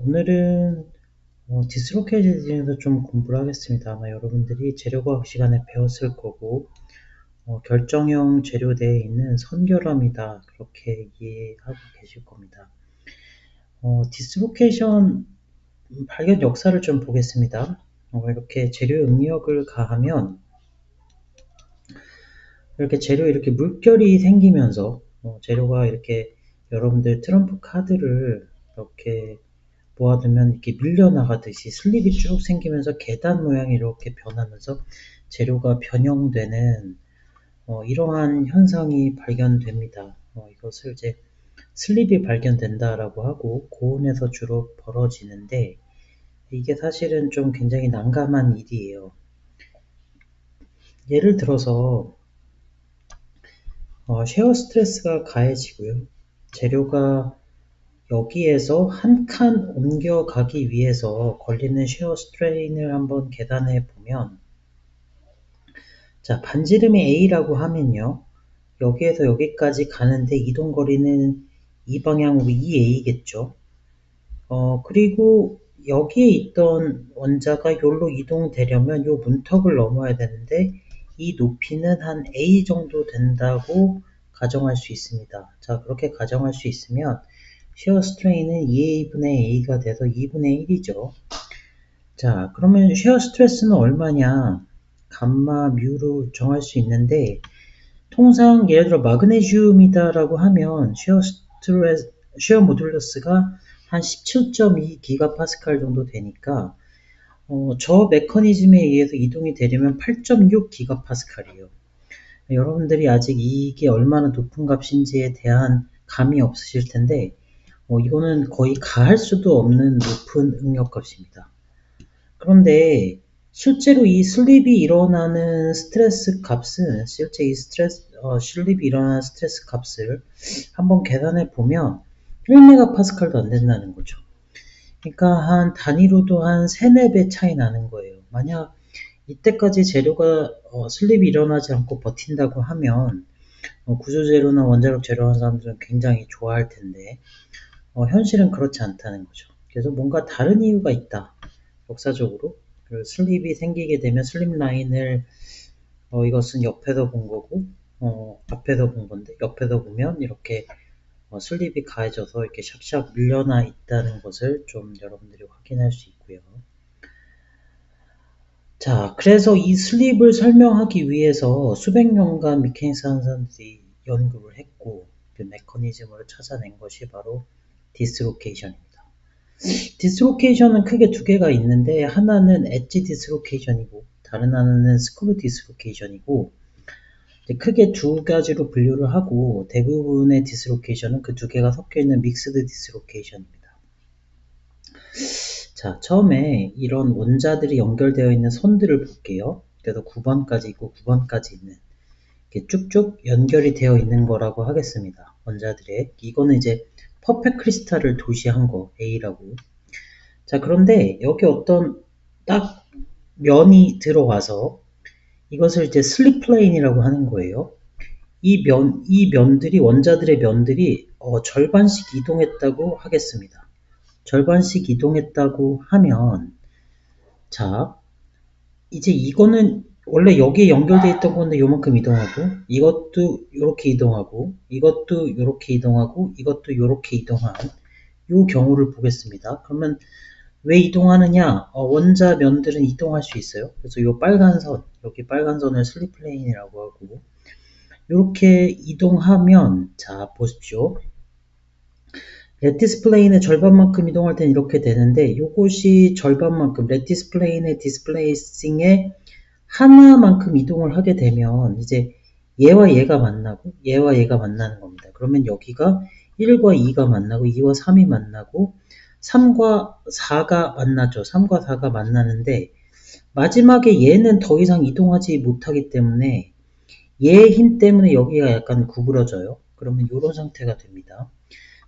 오늘은 디스로케이션에 대해서 좀 공부를 하겠습니다. 아마 여러분들이 재료과학 시간에 배웠을 거고 결정형 재료대에 있는 선결함이다 그렇게 이해하고 계실 겁니다. 디스로케이션 발견 역사를 좀 보겠습니다. 이렇게 재료 응력을 가하면 이렇게 재료에 이렇게 물결이 생기면서 재료가 이렇게 여러분들 트럼프 카드를 이렇게 모아두면 이렇게 밀려나가듯이 슬립이 쭉 생기면서 계단 모양이 이렇게 변하면서 재료가 변형되는 이러한 현상이 발견됩니다. 이것을 이제 슬립이 발견된다라고 하고 고온에서 주로 벌어지는데 이게 사실은 좀 굉장히 난감한 일이에요. 예를 들어서 쉐어 스트레스가 가해지고요. 재료가 여기에서 한 칸 옮겨가기 위해서 걸리는 쉐어 스트레인을 한번 계산해 보면 자, 반지름이 A라고 하면요. 여기에서 여기까지 가는데 이동 거리는 이 방향으로 2A겠죠. 그리고 여기에 있던 원자가 여기로 이동되려면 요 문턱을 넘어야 되는데 이 높이는 한 A 정도 된다고 가정할 수 있습니다. 자, 그렇게 가정할 수 있으면 shear strain은 2A분의 A가 돼서 2분의 1이죠. 자, 그러면 shear stress는 얼마냐? 감마 뮤로 정할 수 있는데 통상 예를 들어 마그네슘이다라고 하면 shear 모듈러스가 한 17.2 기가파스칼 정도 되니까 저 메커니즘에 의해서 이동이 되려면 8.6 기가파스칼이에요. 여러분들이 아직 이게 얼마나 높은 값인지에 대한 감이 없으실 텐데 이거는 거의 가할 수도 없는 높은 응력값입니다. 그런데 실제로 이 슬립이 일어나는 스트레스 값은 실제 이 슬립이 일어나는 스트레스 값을 한번 계산해 보면 1메가파스칼도 안 된다는 거죠. 그러니까 한 단위로도 한 3, 4배 차이 나는 거예요. 만약 이때까지 재료가 슬립이 일어나지 않고 버틴다고 하면 구조재료나 원자력 재료 하는 사람들은 굉장히 좋아할 텐데 현실은 그렇지 않다는 거죠. 그래서 뭔가 다른 이유가 있다. 역사적으로 슬립이 생기게 되면 슬립 라인을 이것은 옆에서 본 거고 앞에서 본 건데 옆에서 보면 이렇게 슬립이 가해져서 이렇게 샥샥 밀려나 있다는 것을 좀 여러분들이 확인할 수 있고요. 자, 그래서 이 슬립을 설명하기 위해서 수백 년간 미케닉스 하는 사람들이 연구를 했고 그 메커니즘으로 찾아낸 것이 바로 디스로케이션입니다. 디스로케이션은 크게 두 개가 있는데 하나는 엣지 디스로케이션이고 다른 하나는 스크류 디스로케이션이고 크게 두 가지로 분류를 하고 대부분의 디스로케이션은 그 두 개가 섞여 있는 믹스드 디스로케이션입니다. 자, 처음에 이런 원자들이 연결되어 있는 선들을 볼게요. 그래서 9번까지 있고 9번까지 있는 이렇게 쭉쭉 연결이 되어 있는 거라고 하겠습니다. 원자들의 이거는 이제 퍼펙트 크리스탈을 도시한 거 A라고. 자, 그런데 여기 어떤 딱 면이 들어와서 이것을 이제 슬립 플레인이라고 하는 거예요. 이 면들이, 원자들의 면들이 절반씩 이동했다고 하겠습니다. 절반씩 이동했다고 하면, 자, 이제 이거는 원래 여기에 연결되어 있던 건데 요만큼 이동하고, 이것도 요렇게 이동하고, 이것도 요렇게 이동하고, 이것도 요렇게 이동한 요 경우를 보겠습니다. 그러면 왜 이동하느냐? 원자 면들은 이동할 수 있어요. 그래서 이 빨간 선, 여기 빨간 선을 슬립 플레인이라고 하고 이렇게 이동하면 자 보십시오. 레티스 플레인의 절반만큼 이동할 때는 이렇게 되는데 이것이 절반만큼 레티스 플레인의 디스플레이싱의 하나만큼 이동을 하게 되면 이제 얘와 얘가 만나고 얘와 얘가 만나는 겁니다. 그러면 여기가 1과 2가 만나고 2와 3이 만나고 3과 4가 만나죠. 3과 4가 만나는데 마지막에 얘는 더 이상 이동하지 못하기 때문에 얘의 힘 때문에 여기가 약간 구부러져요. 그러면 이런 상태가 됩니다.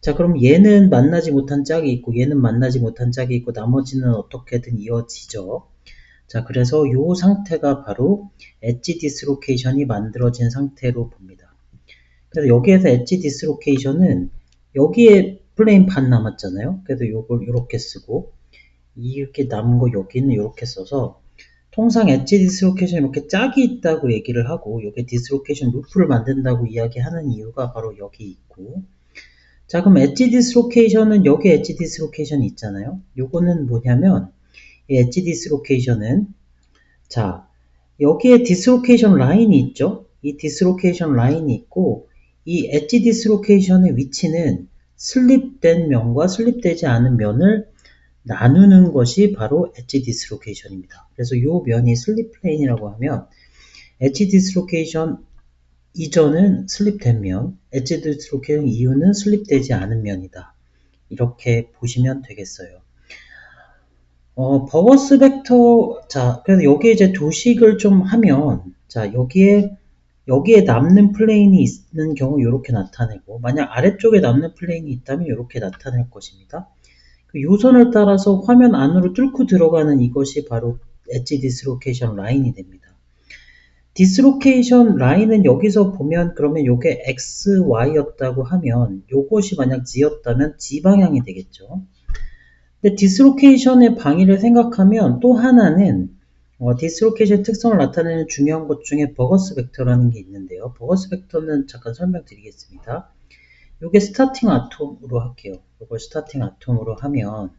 자, 그럼 얘는 만나지 못한 짝이 있고 얘는 만나지 못한 짝이 있고 나머지는 어떻게든 이어지죠. 자, 그래서 이 상태가 바로 엣지 디스로케이션이 만들어진 상태로 봅니다. 그래서 여기에서 엣지 디스로케이션은 여기에 플레인 반 남았잖아요. 그래서 요걸 이렇게 쓰고 이렇게 남은 거 여기는 이렇게 써서 통상 엣지 디스로케이션 이렇게 짝이 있다고 얘기를 하고 이게 디스로케이션 루프를 만든다고 이야기하는 이유가 바로 여기 있고 자 그럼 엣지 디스로케이션은 여기 엣지 디스로케이션이 있잖아요. 요거는 뭐냐면 이 엣지 디스로케이션은 자 여기에 디스로케이션 라인이 있죠. 이 디스로케이션 라인이 있고 이 엣지 디스로케이션의 위치는 슬립된 면과 슬립되지 않은 면을 나누는 것이 바로 엣지 디스로케이션입니다. 그래서 이 면이 슬립 플레인이라고 하면 엣지 디스로케이션 이전은 슬립된 면, 엣지 디스로케이션 이후는 슬립되지 않은 면이다. 이렇게 보시면 되겠어요. 버거스 벡터, 자, 그래서 여기에 이제 도식을 좀 하면, 자, 여기에 남는 플레인이 있는 경우 이렇게 나타내고, 만약 아래쪽에 남는 플레인이 있다면 이렇게 나타낼 것입니다. 그 요선을 따라서 화면 안으로 뚫고 들어가는 이것이 바로 엣지 디스로케이션 라인이 됩니다. 디스로케이션 라인은 여기서 보면 그러면 요게 x, y였다고 하면 요것이 만약 g였다면 g 방향이 되겠죠. 근데 디스로케이션의 방위를 생각하면 또 하나는 디스로케이션 특성을 나타내는 중요한 것 중에 버거스 벡터라는 게 있는데요. 버거스 벡터는 잠깐 설명드리겠습니다. 요게 스타팅 아톰으로 할게요. 요걸 스타팅 아톰으로 하면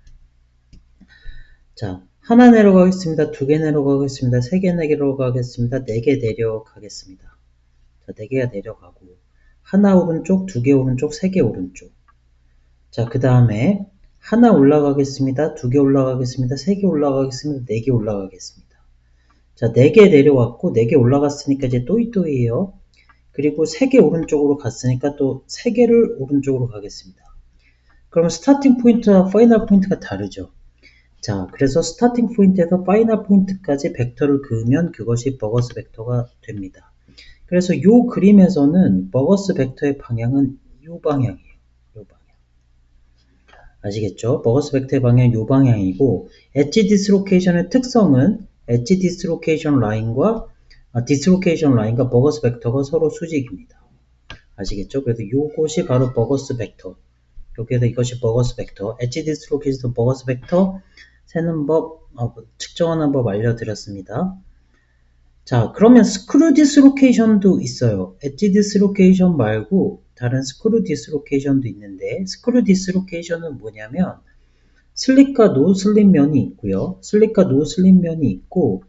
자 하나 내려가겠습니다. 두 개 내려가겠습니다. 세 개 내려가겠습니다. 네 개 내려가겠습니다. 자, 네 개가 내려가고 하나 오른쪽, 두 개 오른쪽, 세 개 오른쪽. 자, 그 다음에 하나 올라가겠습니다. 두 개 올라가겠습니다. 세 개 올라가겠습니다. 네 개 올라가겠습니다. 자, 네 개 내려왔고 네 개 올라갔으니까 이제 또이또이에요. 그리고 세 개 오른쪽으로 갔으니까 또 세 개를 오른쪽으로 가겠습니다. 그러면 스타팅 포인트와 파이널 포인트가 다르죠. 자, 그래서 스타팅 포인트에서 파이널 포인트까지 벡터를 그으면 그것이 버거스 벡터가 됩니다. 그래서 이 그림에서는 버거스 벡터의 방향은 이 방향이에요. 이 방향. 아시겠죠? 버거스 벡터의 방향은 이 방향이고 엣지 디스로케이션의 특성은 엣지 디스로케이션 라인과 버거스 벡터가 서로 수직입니다. 아시겠죠? 그래서 이것이 바로 버거스 벡터. 여기에서 이것이 버거스 벡터. 엣지 디스로케이션 버거스 벡터 세는 법, 측정하는 법 알려드렸습니다. 자, 그러면 스크류 디스로케이션도 있어요. 엣지 디스로케이션 말고 다른 스크류 디스로케이션도 있는데 스크류 디스로케이션은 뭐냐면 슬립과 노 슬립 면이 있고요. 슬립과 노 슬립 면이 있고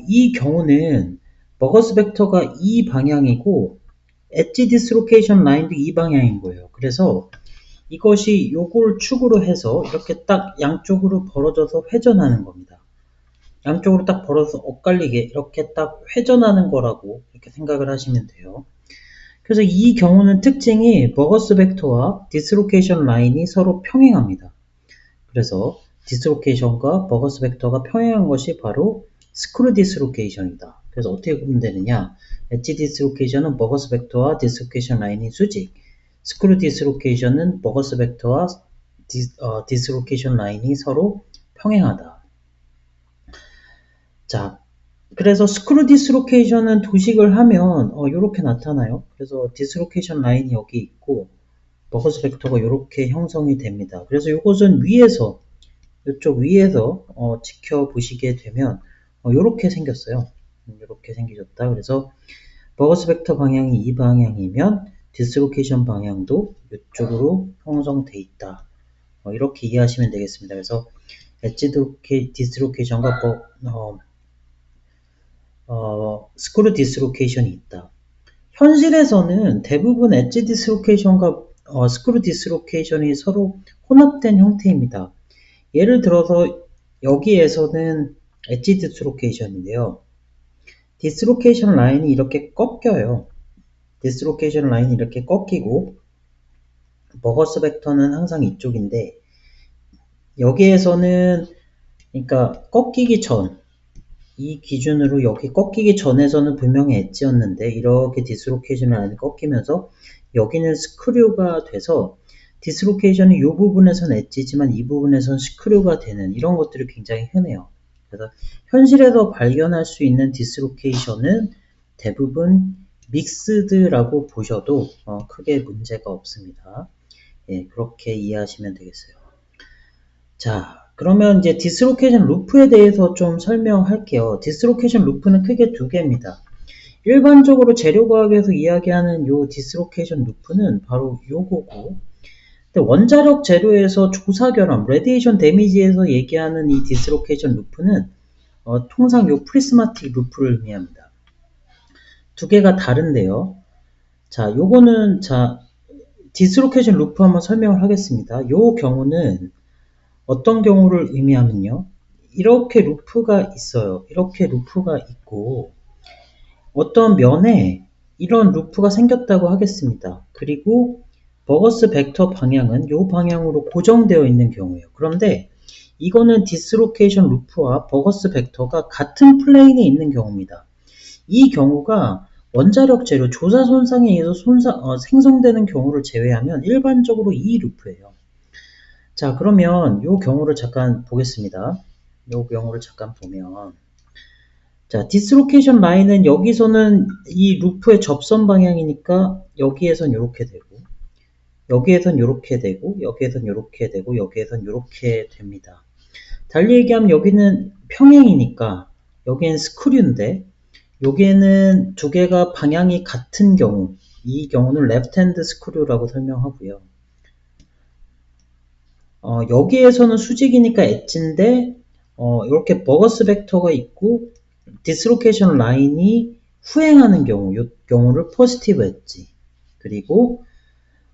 이 경우는 버거스 벡터가 이 방향이고 엣지 디스로케이션 라인도 이 방향인 거예요. 그래서 이것이 요걸 축으로 해서 이렇게 딱 양쪽으로 벌어져서 회전하는 겁니다. 양쪽으로 딱 벌어서 엇갈리게 이렇게 딱 회전하는 거라고 이렇게 생각을 하시면 돼요. 그래서 이 경우는 특징이 버거스 벡터와 디스로케이션 라인이 서로 평행합니다. 그래서 디스로케이션과 버거스 벡터가 평행한 것이 바로 스크류 디스로케이션이다. 그래서 어떻게 보면 되느냐? 엣지 디스로케이션은 버거스 벡터와 디스로케이션 라인이 수직, 스크류 디스로케이션은 버거스 벡터와 디스로케이션 라인이 서로 평행하다. 자, 그래서 스크류 디스로케이션은 도식을 하면 이렇게 나타나요. 그래서 디스로케이션 라인이 여기 있고 버거스 벡터가 이렇게 형성이 됩니다. 그래서 이것은 위에서 이쪽 위에서 지켜보시게 되면 이렇게 생겼어요. 이렇게 생기셨다. 그래서 버거스 벡터 방향이 이 방향이면 디스로케이션 방향도 이쪽으로 형성돼 있다. 이렇게 이해하시면 되겠습니다. 그래서 엣지 디스로케이션과 스크류 디스로케이션이 있다. 현실에서는 대부분 엣지 디스로케이션과 스크류 디스로케이션이 서로 혼합된 형태입니다. 예를 들어서 여기에서는 엣지 디스로케이션인데요. 디스로케이션 라인이 이렇게 꺾여요. 디스로케이션 라인이 이렇게 꺾이고 버거스 벡터는 항상 이쪽인데 여기에서는 그러니까 꺾이기 전 이 기준으로 여기 꺾이기 전에서는 분명히 엣지였는데 이렇게 디스로케이션 라인이 꺾이면서 여기는 스크류가 돼서 디스로케이션이 이 부분에서는 엣지지만 이 부분에서는 스크류가 되는 이런 것들이 굉장히 흔해요. 그래서 현실에서 발견할 수 있는 디스로케이션은 대부분 믹스드라고 보셔도 크게 문제가 없습니다. 예, 그렇게 이해하시면 되겠어요. 자, 그러면 이제 디스로케이션 루프에 대해서 좀 설명할게요. 디스로케이션 루프는 크게 두 개입니다. 일반적으로 재료과학에서 이야기하는 요 디스로케이션 루프는 바로 요거고, 근데 원자력 재료에서 조사결함, 레디에이션 데미지에서 얘기하는 이 디스로케이션 루프는 통상 요 프리스마틱 루프를 의미합니다. 두 개가 다른데요. 자, 요거는 디스로케이션 루프 한번 설명을 하겠습니다. 요 경우는 어떤 경우를 의미하면요. 이렇게 루프가 있어요. 이렇게 루프가 있고 어떤 면에 이런 루프가 생겼다고 하겠습니다. 그리고 버거스 벡터 방향은 이 방향으로 고정되어 있는 경우예요. 그런데 이거는 디스로케이션 루프와 버거스 벡터가 같은 플레인에 있는 경우입니다. 이 경우가 원자력 재료 조사 손상에 의해서 생성되는 경우를 제외하면 일반적으로 이 루프예요. 자, 그러면 이 경우를 잠깐 보겠습니다. 이 경우를 잠깐 보면, 자, 디스로케이션 라인은 여기서는 이 루프의 접선 방향이니까 여기에선 이렇게 되고, 여기에선 이렇게 되고, 여기에선 이렇게 되고, 여기에선 이렇게 됩니다. 달리 얘기하면 여기는 평행이니까 여기는 스크류인데, 여기에는 두 개가 방향이 같은 경우, 이 경우는 레프트 핸드 스크류라고 설명하고요. 여기에서는 수직이니까 엣지인데 이렇게 버거스 벡터가 있고 디스로케이션 라인이 후행하는 경우, 이 경우를 포지티브 엣지. 그리고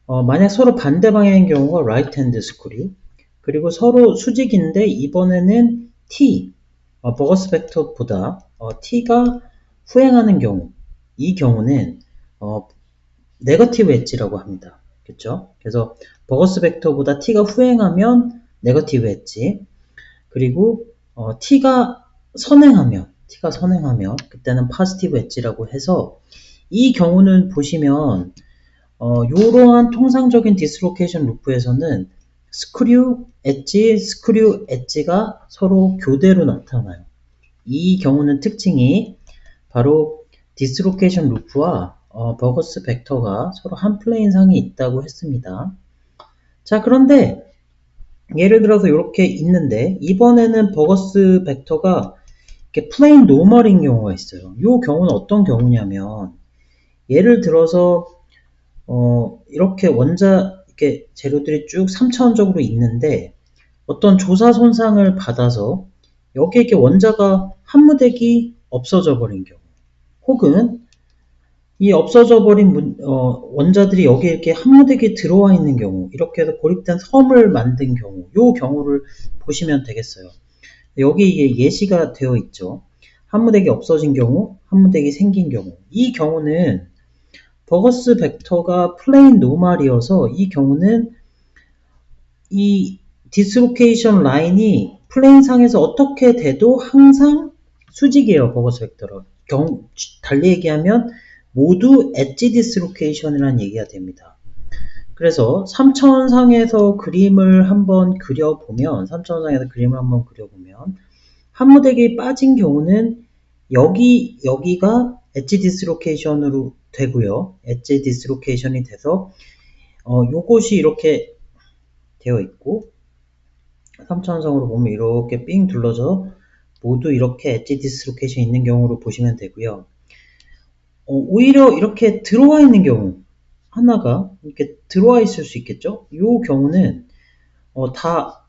만약 서로 반대 방향인 경우가 라이트 핸드 스크류. 그리고 서로 수직인데 이번에는 T, 버거스 벡터보다 T가 후행하는 경우, 이 경우는 네거티브 엣지라고 합니다. 그렇죠? 그래서 버거스 벡터보다 t가 후행하면 네거티브 엣지, 그리고 t가 선행하면 그때는 포지티브 엣지라고 해서 이 경우는 보시면 이러한 통상적인 디스로케이션 루프에서는 스크류 엣지가 서로 교대로 나타나요. 이 경우는 특징이 바로 디스로케이션 루프와 버거스 벡터가 서로 한 플레인 상에 있다고 했습니다. 자, 그런데 예를 들어서 이렇게 있는데 이번에는 버거스 벡터가 이렇게 플레인 노멀인 경우가 있어요. 이 경우는 어떤 경우냐면 예를 들어서 이렇게 이렇게 재료들이 쭉 3차원적으로 있는데 어떤 조사 손상을 받아서 여기에 이렇게 원자가 한 무더기 없어져 버린 경우, 혹은 이 없어져 버린 원자들이 여기에 이렇게 한 무더기 들어와 있는 경우, 이렇게 해서 고립된 섬을 만든 경우, 이 경우를 보시면 되겠어요. 여기 이게 예시가 되어 있죠. 한 무더기 없어진 경우, 한 무더기 생긴 경우. 이 경우는 버거스 벡터가 플레인 노멀이어서 이 경우는 이 디스로케이션 라인이 플레인 상에서 어떻게 돼도 항상 수직이에요. 버거스 벡터로. 달리 얘기하면 모두 엣지 디스로케이션이라는 얘기가 됩니다. 그래서 3차원상에서 그림을 한번 그려보면 한 무더기 빠진 경우는 여기가 엣지 디스로케이션으로 되고요. 엣지 디스로케이션이 돼서 요것이 이렇게 되어 있고 3차원상으로 보면 이렇게 삥 둘러져 모두 이렇게 엣지 디스로케이션이 있는 경우로 보시면 되고요. 오히려 이렇게 들어와 있는 경우, 하나가 이렇게 들어와 있을 수 있겠죠? 이 경우는 다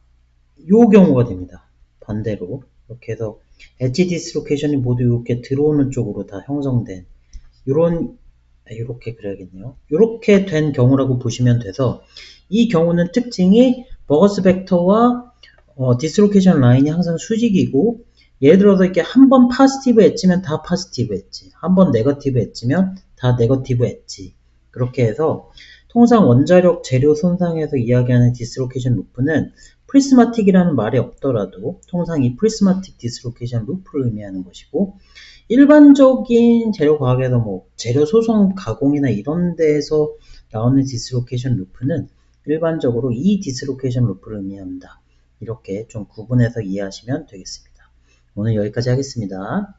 이 경우가 됩니다. 반대로 이렇게 해서 엣지 디스로케이션이 모두 이렇게 들어오는 쪽으로 다 형성된 이렇게 그려야겠네요. 이렇게 된 경우라고 보시면 돼서 이 경우는 특징이 버거스 벡터와 디스로케이션 라인이 항상 수직이고, 예를 들어서 이렇게 한 번 포지티브 엣지면 다 포지티브 엣지, 한 번 네거티브 엣지면 다 네거티브 엣지. 그렇게 해서 통상 원자력 재료 손상에서 이야기하는 디스로케이션 루프는 프리스마틱이라는 말이 없더라도 통상 이 프리스마틱 디스로케이션 루프를 의미하는 것이고, 일반적인 재료 과학에서 재료 소성 가공이나 이런 데에서 나오는 디스로케이션 루프는 일반적으로 이 디스로케이션 루프를 의미합니다. 이렇게 좀 구분해서 이해하시면 되겠습니다. 오늘 여기까지 하겠습니다.